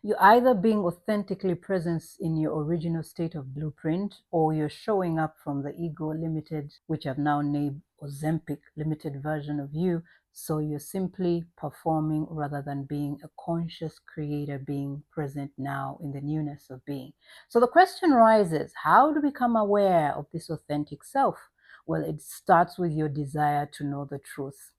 You're either being authentically present in your original state of blueprint, or you're showing up from the ego limited, which I've now named Ozempic limited version of you. So you're simply performing rather than being a conscious creator being present now in the newness of being. So the question rises, how to become aware of this authentic self? Well, it starts with your desire to know the truth,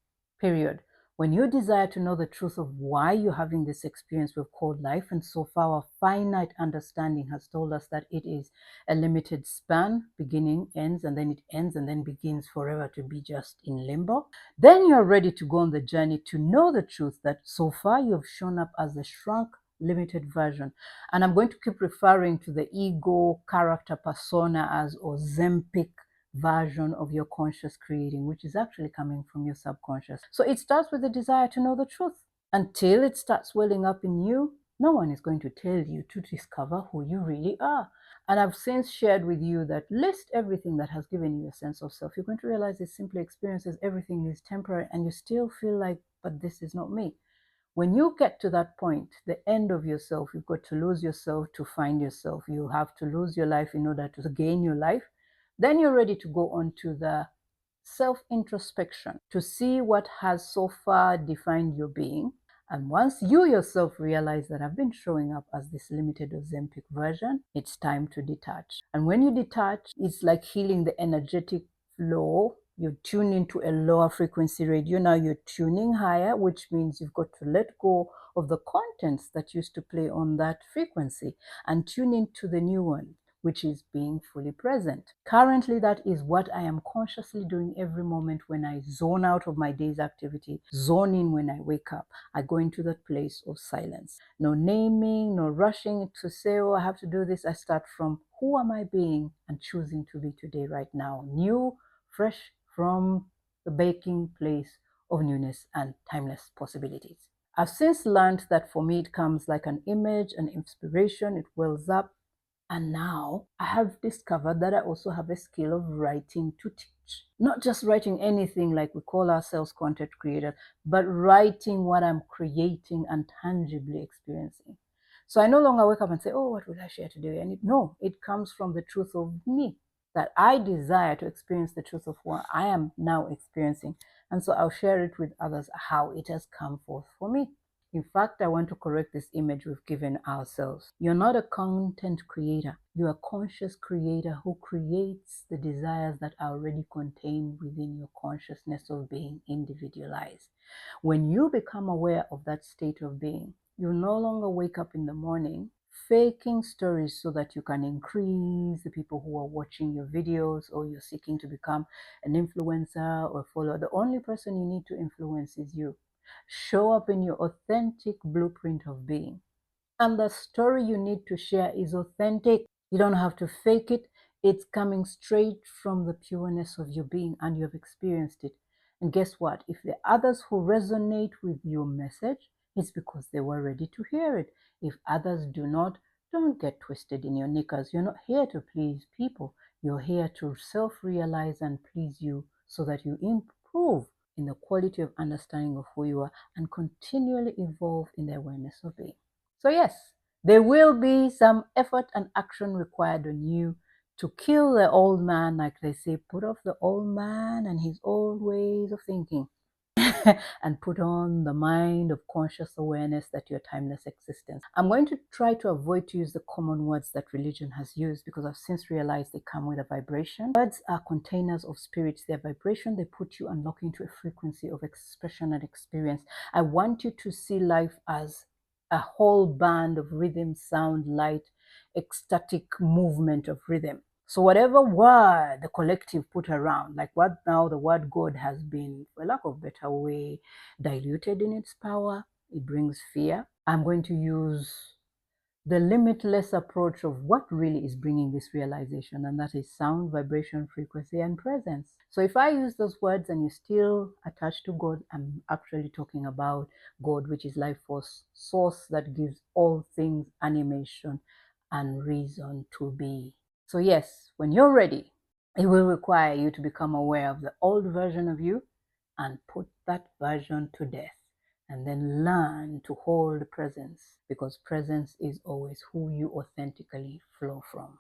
period. When you desire to know the truth of why you're having this experience we've called life, and so far our finite understanding has told us that it is a limited span, beginning, ends, and then it ends, and then begins forever to be just in limbo, then you're ready to go on the journey to know the truth that so far you've shown up as a shrunk, limited version. And I'm going to keep referring to the ego character persona as Ozempic version of your conscious creating, which is actually coming from your subconscious. So it starts with the desire to know the truth. Until it starts welling up in you, no one is going to tell you to discover who you really are. And I've since shared with you that list everything that has given you a sense of self. You're going to realize it simply experiences everything is temporary, and you still feel like, but this is not me. When you get to that point, the end of yourself, you've got to lose yourself to find yourself. You have to lose your life in order to gain your life. Then you're ready to go on to the self-introspection to see what has so far defined your being. And once you yourself realize that I've been showing up as this limited Ozempic version, it's time to detach. And when you detach, it's like healing the energetic flow. You tune into a lower frequency radio. Now you're tuning higher, which means you've got to let go of the contents that used to play on that frequency and tune into the new one, which is being fully present. Currently, that is what I am consciously doing every moment when I zone out of my day's activity, zone in when I wake up. I go into that place of silence. No naming, no rushing to say, oh, I have to do this. I start from who am I being and choosing to be today, right now. New, fresh from the baking place of newness and timeless possibilities. I've since learned that for me, it comes like an image, an inspiration, it wells up. And now I have discovered that I also have a skill of writing to teach. Not just writing anything like we call ourselves content creators, but writing what I'm creating and tangibly experiencing. So I no longer wake up and say, oh, what will I share today? And no, it comes from the truth of me, that I desire to experience the truth of what I am now experiencing. And so I'll share it with others how it has come forth for me. In fact, I want to correct this image we've given ourselves. You're not a content creator. You're a conscious creator who creates the desires that are already contained within your consciousness of being individualized. When you become aware of that state of being, you no longer wake up in the morning faking stories so that you can increase the people who are watching your videos, or you're seeking to become an influencer or follower. The only person you need to influence is you. Show up in your authentic blueprint of being. And the story you need to share is authentic. You don't have to fake it. It's coming straight from the pureness of your being, and you have experienced it. And guess what? If the others who resonate with your message, it's because they were ready to hear it. If others do not, don't get twisted in your knickers. You're not here to please people. You're here to self-realize and please you so that you improve in the quality of understanding of who you are and continually evolve in the awareness of being. So yes, there will be some effort and action required on you to kill the old man, like they say, put off the old man and his old ways of thinking and put on the mind of conscious awareness that your timeless existence. I'm going to try to avoid to use the common words that religion has used, because I've since realized they come with a vibration. Words are containers of spirits. Their vibration, they put you and lock into a frequency of expression and experience. I want you to see life as a whole band of rhythm, sound, light, ecstatic movement of rhythm. So whatever word the collective put around, like what now the word God has been, for lack of a better way, diluted in its power, it brings fear. I'm going to use the limitless approach of what really is bringing this realization, and that is sound, vibration, frequency, and presence. So if I use those words and you're still attached to God, I'm actually talking about God, which is life force, source that gives all things animation and reason to be. So yes, when you're ready, it will require you to become aware of the old version of you and put that version to death. and then learn to hold presence, because presence is always who you authentically flow from.